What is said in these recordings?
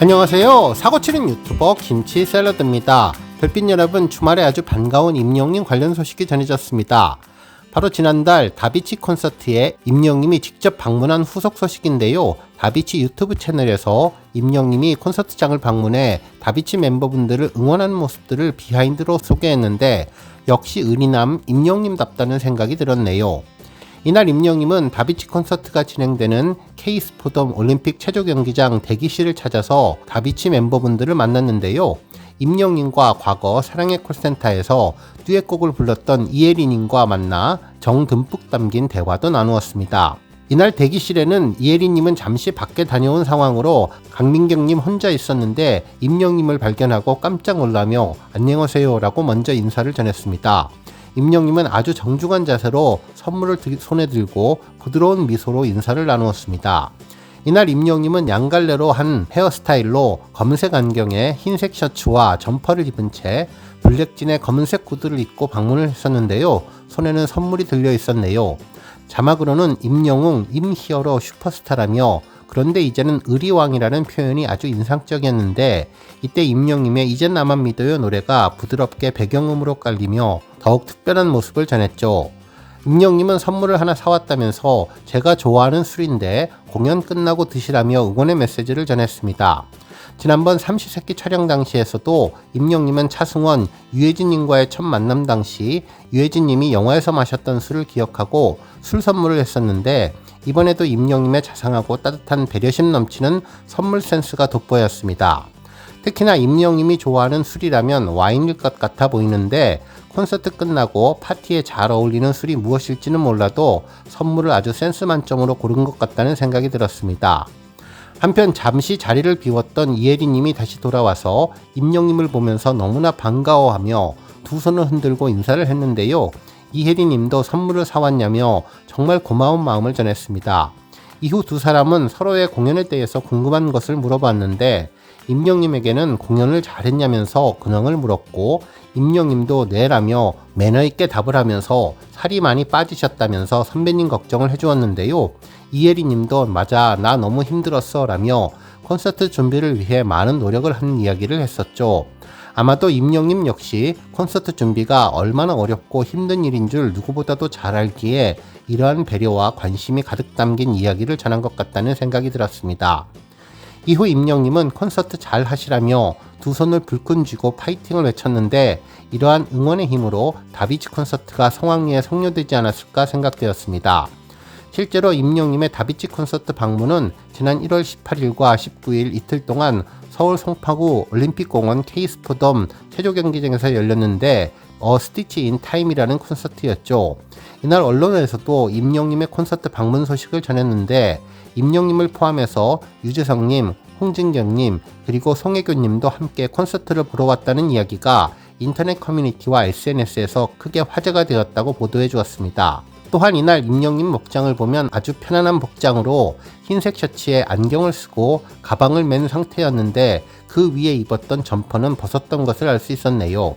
안녕하세요. 사고치는 유튜버 김치샐러드입니다. 별빛 여러분, 주말에 아주 반가운 임영님 관련 소식이 전해졌습니다. 바로 지난달 다비치 콘서트에 임영님이 직접 방문한 후속 소식인데요. 다비치 유튜브 채널에서 임영님이 콘서트장을 방문해 다비치 멤버분들을 응원하는 모습들을 비하인드로 소개했는데 역시 은희남 임영님답다는 생각이 들었네요. 이날 임영님은 다비치 콘서트가 진행되는 K스포덤 올림픽 체조경기장 대기실을 찾아서 다비치 멤버분들을 만났는데요. 임영님과 과거 사랑의 콜센터에서 듀엣곡을 불렀던 이혜리님과 만나 정 듬뿍 담긴 대화도 나누었습니다. 이날 대기실에는 이혜리님은 잠시 밖에 다녀온 상황으로 강민경님 혼자 있었는데 임영님을 발견하고 깜짝 놀라며 안녕하세요 라고 먼저 인사를 전했습니다. 임영님은 아주 정중한 자세로 선물을 손에 들고 부드러운 미소로 인사를 나누었습니다. 이날 임영님은 양갈래로 한 헤어스타일로 검은색 안경에 흰색 셔츠와 점퍼를 입은 채 블랙진의 검은색 구두를 입고 방문을 했었는데요. 손에는 선물이 들려 있었네요. 자막으로는 임영웅, 임히어로 슈퍼스타라며 그런데 이제는 의리왕이라는 표현이 아주 인상적이었는데 이때 임영님의 이젠 나만 믿어요 노래가 부드럽게 배경음으로 깔리며 더욱 특별한 모습을 전했죠. 임영님은 선물을 하나 사왔다면서 제가 좋아하는 술인데 공연 끝나고 드시라며 응원의 메시지를 전했습니다. 지난번 삼시세끼 촬영 당시에서도 임영님은 차승원, 유해진님과의 첫 만남 당시 유해진님이 영화에서 마셨던 술을 기억하고 술 선물을 했었는데 이번에도 임영님의 자상하고 따뜻한 배려심 넘치는 선물 센스가 돋보였습니다. 특히나 임영님이 좋아하는 술이라면 와인일 것 같아 보이는데 콘서트 끝나고 파티에 잘 어울리는 술이 무엇일지는 몰라도 선물을 아주 센스 만점으로 고른 것 같다는 생각이 들었습니다. 한편 잠시 자리를 비웠던 이혜리님이 다시 돌아와서 임영님을 보면서 너무나 반가워하며 두 손을 흔들고 인사를 했는데요. 이혜리님도 선물을 사왔냐며 정말 고마운 마음을 전했습니다. 이후 두 사람은 서로의 공연에 대해서 궁금한 것을 물어봤는데 임영님에게는 공연을 잘했냐면서 근황을 물었고 임영님도 네라며 매너있게 답을 하면서 살이 많이 빠지셨다면서 선배님 걱정을 해주었는데요. 이혜리님도 맞아 나 너무 힘들었어 라며 콘서트 준비를 위해 많은 노력을 한 이야기를 했었죠. 아마도 임영님 역시 콘서트 준비가 얼마나 어렵고 힘든 일인 줄 누구보다도 잘 알기에 이러한 배려와 관심이 가득 담긴 이야기를 전한 것 같다는 생각이 들었습니다. 이후 임영님은 콘서트 잘 하시라며 두 손을 불끈 쥐고 파이팅을 외쳤는데 이러한 응원의 힘으로 다비치 콘서트가 성황리에 성료되지 않았을까 생각되었습니다. 실제로 임영님의 다비치 콘서트 방문은 지난 1월 18일과 19일 이틀 동안 서울 송파구 올림픽공원 K스포덤 체조경기장에서 열렸는데 스티치 인 타임이라는 콘서트였죠. 이날 언론에서도 임영님의 콘서트 방문 소식을 전했는데 임영님을 포함해서 유재석님, 홍진경님 그리고 송혜교님도 함께 콘서트를 보러 왔다는 이야기가 인터넷 커뮤니티와 SNS에서 크게 화제가 되었다고 보도해 주었습니다. 또한 이날 임영님 목장을 보면 아주 편안한 복장으로 흰색 셔츠에 안경을 쓰고 가방을 맨 상태였는데 그 위에 입었던 점퍼는 벗었던 것을 알 수 있었네요.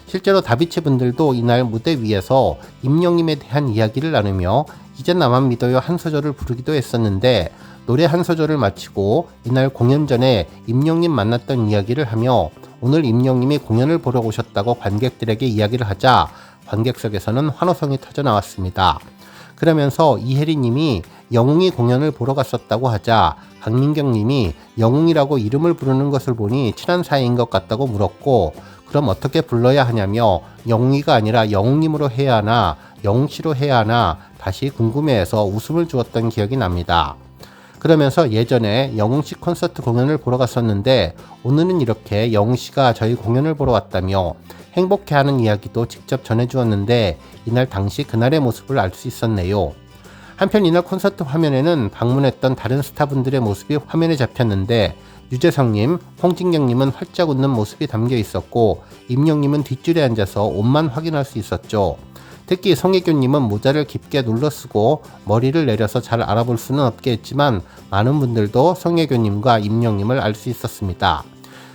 실제로 다비치 분들도 이날 무대 위에서 임영님에 대한 이야기를 나누며 이젠 나만 믿어요 한 소절을 부르기도 했었는데 노래 한 소절을 마치고 이날 공연 전에 임영님 만났던 이야기를 하며 오늘 임영님이 공연을 보러 오셨다고 관객들에게 이야기를 하자 관객석에서는 환호성이 터져 나왔습니다. 그러면서 이혜리님이 영웅이 공연을 보러 갔었다고 하자 강민경님이 영웅이라고 이름을 부르는 것을 보니 친한 사이인 것 같다고 물었고 그럼 어떻게 불러야 하냐며 영웅이가 아니라 영웅님으로 해야 하나 영웅씨로 해야 하나 다시 궁금해해서 웃음을 주었던 기억이 납니다. 그러면서 예전에 영웅씨 콘서트 공연을 보러 갔었는데 오늘은 이렇게 영웅씨가 저희 공연을 보러 왔다며 행복해하는 이야기도 직접 전해주었는데 이날 당시 그날의 모습을 알 수 있었네요. 한편 이날 콘서트 화면에는 방문했던 다른 스타분들의 모습이 화면에 잡혔는데 유재석님, 홍진경님은 활짝 웃는 모습이 담겨 있었고 임영님은 뒷줄에 앉아서 옷만 확인할 수 있었죠. 특히 송혜교님은 모자를 깊게 눌러 쓰고 머리를 내려서 잘 알아볼 수는 없겠지만 많은 분들도 송혜교님과 임영님을 알 수 있었습니다.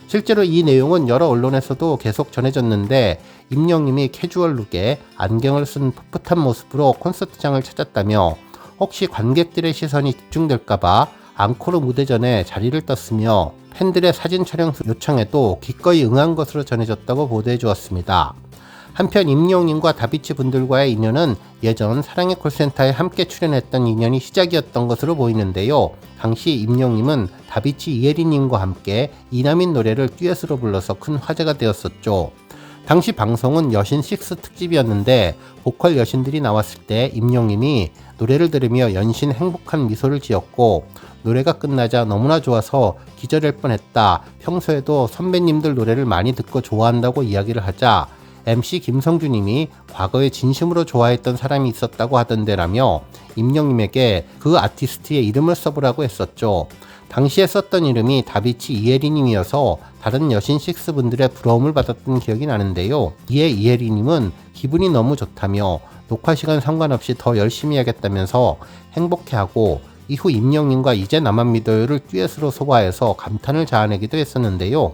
실제로 이 내용은 여러 언론에서도 계속 전해졌는데 임영님이 캐주얼 룩에 안경을 쓴 풋풋한 모습으로 콘서트장을 찾았다며 혹시 관객들의 시선이 집중될까봐 앙코르 무대 전에 자리를 떴으며 팬들의 사진 촬영 요청에도 기꺼이 응한 것으로 전해졌다고 보도해 주었습니다. 한편 임영웅과 다비치 분들과의 인연은 예전 사랑의 콜센터에 함께 출연했던 인연이 시작이었던 것으로 보이는데요. 당시 임영웅은 다비치 이혜리님과 함께 이남인 노래를 듀엣으로 불러서 큰 화제가 되었었죠. 당시 방송은 여신 6 특집이었는데 보컬 여신들이 나왔을 때 임영웅이 노래를 들으며 연신 행복한 미소를 지었고 노래가 끝나자 너무나 좋아서 기절할 뻔했다. 평소에도 선배님들 노래를 많이 듣고 좋아한다고 이야기를 하자 MC 김성주님이 과거에 진심으로 좋아했던 사람이 있었다고 하던데라며 임영웅에게 그 아티스트의 이름을 써보라고 했었죠. 당시에 썼던 이름이 다비치 이혜리님이어서 다른 여신 6 분들의 부러움을 받았던 기억이 나는데요. 이에 이혜리님은 기분이 너무 좋다며 녹화 시간 상관없이 더 열심히 하겠다면서 행복해하고 이후 임영웅과 이제 나만 믿어요를 듀엣으로 소화해서 감탄을 자아내기도 했었는데요.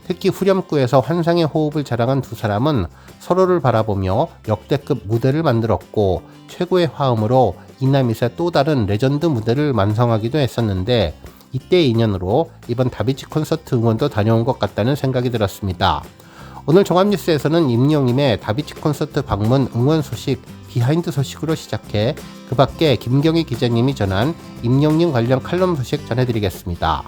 특히 후렴구에서 환상의 호흡을 자랑한 두 사람은 서로를 바라보며 역대급 무대를 만들었고 최고의 화음으로 이남잇의 또 다른 레전드 무대를 완성하기도 했었는데 이때의 인연으로 이번 다비치 콘서트 응원도 다녀온 것 같다는 생각이 들었습니다. 오늘 종합뉴스에서는 임영웅의 다비치 콘서트 방문 응원 소식, 비하인드 소식으로 시작해 그 밖에 김경희 기자님이 전한 임영웅 관련 칼럼 소식 전해드리겠습니다.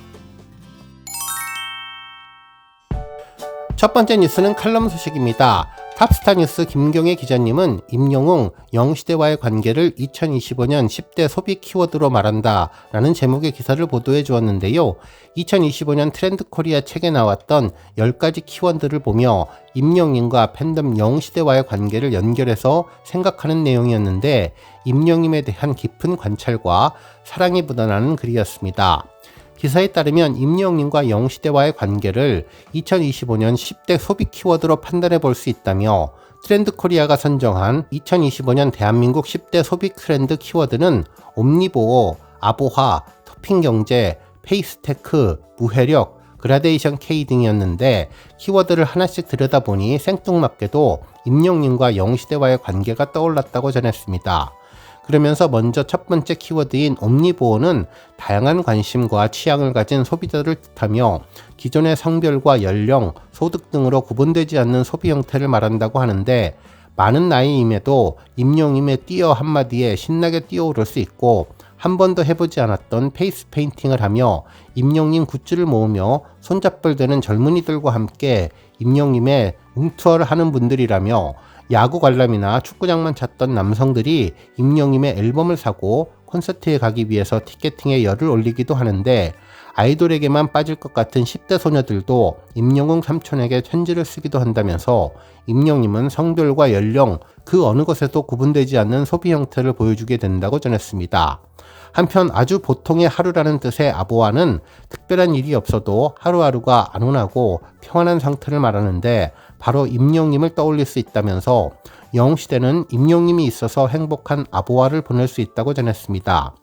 첫 번째 뉴스는 칼럼 소식입니다. 탑스타 뉴스 김경애 기자님은 임영웅, 영시대와의 관계를 2025년 10대 소비 키워드로 말한다 라는 제목의 기사를 보도해 주었는데요. 2025년 트렌드 코리아 책에 나왔던 10가지 키워드를 보며 임영웅과 팬덤 영시대와의 관계를 연결해서 생각하는 내용이었는데 임영웅에 대한 깊은 관찰과 사랑이 묻어나는 글이었습니다. 기사에 따르면 임영웅과 영시대와의 관계를 2025년 10대 소비 키워드로 판단해 볼 수 있다며 트렌드 코리아가 선정한 2025년 대한민국 10대 소비 트렌드 키워드는 옴니보어, 아보화, 토핑 경제, 페이스테크, 무회력, 그라데이션 K 등이었는데 키워드를 하나씩 들여다보니 생뚱맞게도 임영웅과 영시대와의 관계가 떠올랐다고 전했습니다. 그러면서 먼저 첫 번째 키워드인 옴니보어는 다양한 관심과 취향을 가진 소비자를 뜻하며 기존의 성별과 연령, 소득 등으로 구분되지 않는 소비 형태를 말한다고 하는데 많은 나이임에도 임영웅의 뛰어 한마디에 신나게 뛰어오를 수 있고 한 번도 해보지 않았던 페이스 페인팅을 하며 임영웅 굿즈를 모으며 손잡벌 되는 젊은이들과 함께 임영웅의 룸투어를 하는 분들이라며 야구 관람이나 축구장만 찾던 남성들이 임영웅의 앨범을 사고 콘서트에 가기 위해서 티켓팅에 열을 올리기도 하는데 아이돌에게만 빠질 것 같은 10대 소녀들도 임영웅 삼촌에게 편지를 쓰기도 한다면서 임영웅은 성별과 연령 그 어느 것에도 구분되지 않는 소비 형태를 보여주게 된다고 전했습니다. 한편 아주 보통의 하루라는 뜻의 아보아는 특별한 일이 없어도 하루하루가 안온하고 평안한 상태를 말하는데 바로 임영웅을 떠올릴 수 있다면서 영시대는 임영웅이 있어서 행복한 아보아를 보낼 수 있다고 전했습니다.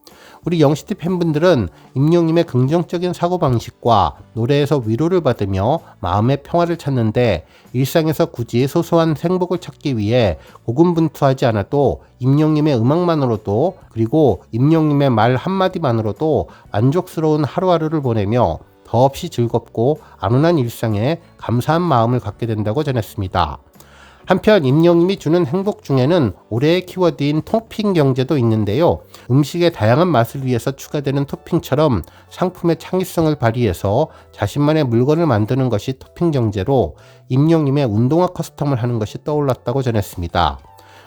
우리 영시대 팬분들은 임영웅의 긍정적인 사고방식과 노래에서 위로를 받으며 마음의 평화를 찾는데 일상에서 굳이 소소한 행복을 찾기 위해 고군분투하지 않아도 임영웅의 음악만으로도 그리고 임영웅의 말 한마디만으로도 만족스러운 하루하루를 보내며 더없이 즐겁고 안온한 일상에 감사한 마음을 갖게 된다고 전했습니다. 한편 임영웅이 주는 행복 중에는 올해의 키워드인 토핑 경제도 있는데요. 음식의 다양한 맛을 위해서 추가되는 토핑처럼 상품의 창의성을 발휘해서 자신만의 물건을 만드는 것이 토핑 경제로 임영웅의 운동화 커스텀을 하는 것이 떠올랐다고 전했습니다.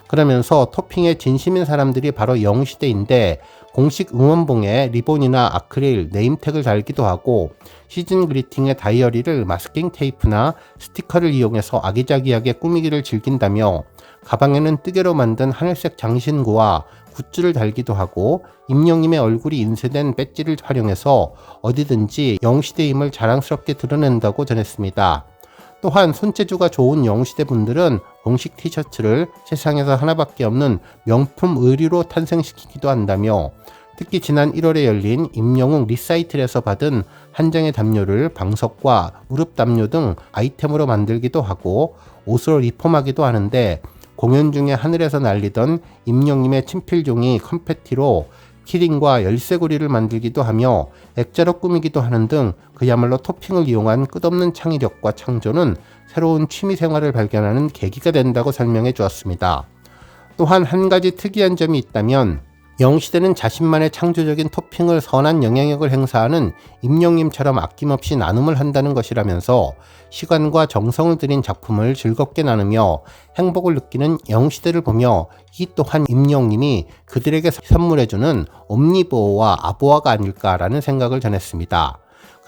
그러면서 토핑에 진심인 사람들이 바로 영시대인데 공식 응원봉에 리본이나 아크릴, 네임택을 달기도 하고 시즌 그리팅의 다이어리를 마스킹 테이프나 스티커를 이용해서 아기자기하게 꾸미기를 즐긴다며 가방에는 뜨개로 만든 하늘색 장신구와 굿즈를 달기도 하고 임영웅의 얼굴이 인쇄된 배지를 활용해서 어디든지 영시대임을 자랑스럽게 드러낸다고 전했습니다. 또한 손재주가 좋은 영시대 분들은 공식 티셔츠를 세상에서 하나밖에 없는 명품 의류로 탄생시키기도 한다며 특히 지난 1월에 열린 임영웅 리사이틀에서 받은 한 장의 담요를 방석과 무릎 담요 등 아이템으로 만들기도 하고 옷으로 리폼하기도 하는데 공연 중에 하늘에서 날리던 임영웅의 친필종이 컨페티로 키링과 열쇠고리를 만들기도 하며 액자로 꾸미기도 하는 등 그야말로 토핑을 이용한 끝없는 창의력과 창조는 새로운 취미생활을 발견하는 계기가 된다고 설명해 주었습니다. 또한 한 가지 특이한 점이 있다면 영시대는 자신만의 창조적인 토핑을 선한 영향력을 행사하는 임영님처럼 아낌없이 나눔을 한다는 것이라면서 시간과 정성을 들인 작품을 즐겁게 나누며 행복을 느끼는 영시대를 보며 이 또한 임영님이 그들에게 선물해주는 옴니보어와 아보아가 아닐까라는 생각을 전했습니다.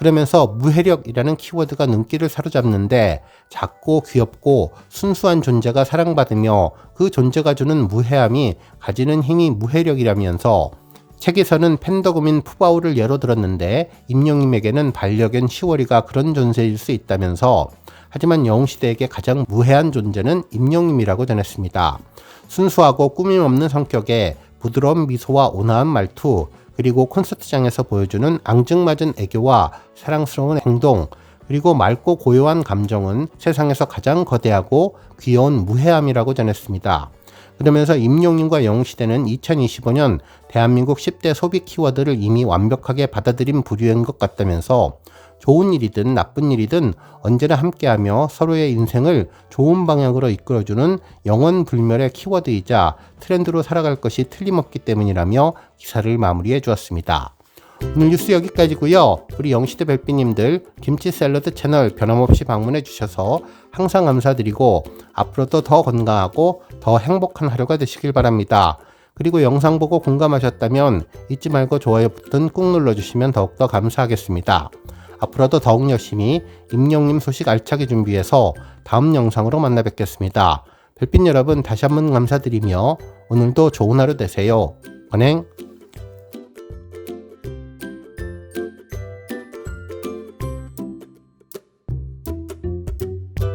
그러면서 무해력이라는 키워드가 눈길을 사로잡는데 작고 귀엽고 순수한 존재가 사랑받으며 그 존재가 주는 무해함이 가지는 힘이 무해력이라면서 책에서는 펜더금인 푸바오를 예로 들었는데 임영님에게는 반려견 시월이가 그런 존재일 수 있다면서 하지만 영웅시대에게 가장 무해한 존재는 임영님이라고 전했습니다. 순수하고 꾸밈없는 성격에 부드러운 미소와 온화한 말투, 그리고 콘서트장에서 보여주는 앙증맞은 애교와 사랑스러운 행동, 그리고 맑고 고요한 감정은 세상에서 가장 거대하고 귀여운 무해함이라고 전했습니다. 그러면서 임영님과 영웅시대는 2025년 대한민국 10대 소비 키워드를 이미 완벽하게 받아들인 부류인 것 같다면서 좋은 일이든 나쁜 일이든 언제나 함께하며 서로의 인생을 좋은 방향으로 이끌어주는 영원불멸의 키워드이자 트렌드로 살아갈 것이 틀림없기 때문이라며 기사를 마무리해 주었습니다. 오늘 뉴스 여기까지고요. 우리 영시대 별빛님들 김치 샐러드 채널 변함없이 방문해 주셔서 항상 감사드리고 앞으로도 더 건강하고 더 행복한 하루가 되시길 바랍니다. 그리고 영상 보고 공감하셨다면 잊지 말고 좋아요 버튼 꾹 눌러주시면 더욱더 감사하겠습니다. 앞으로도 더욱 열심히 임영님 소식 알차게 준비해서 다음 영상으로 만나 뵙겠습니다. 별빛 여러분 다시 한번 감사드리며 오늘도 좋은 하루 되세요. 건행!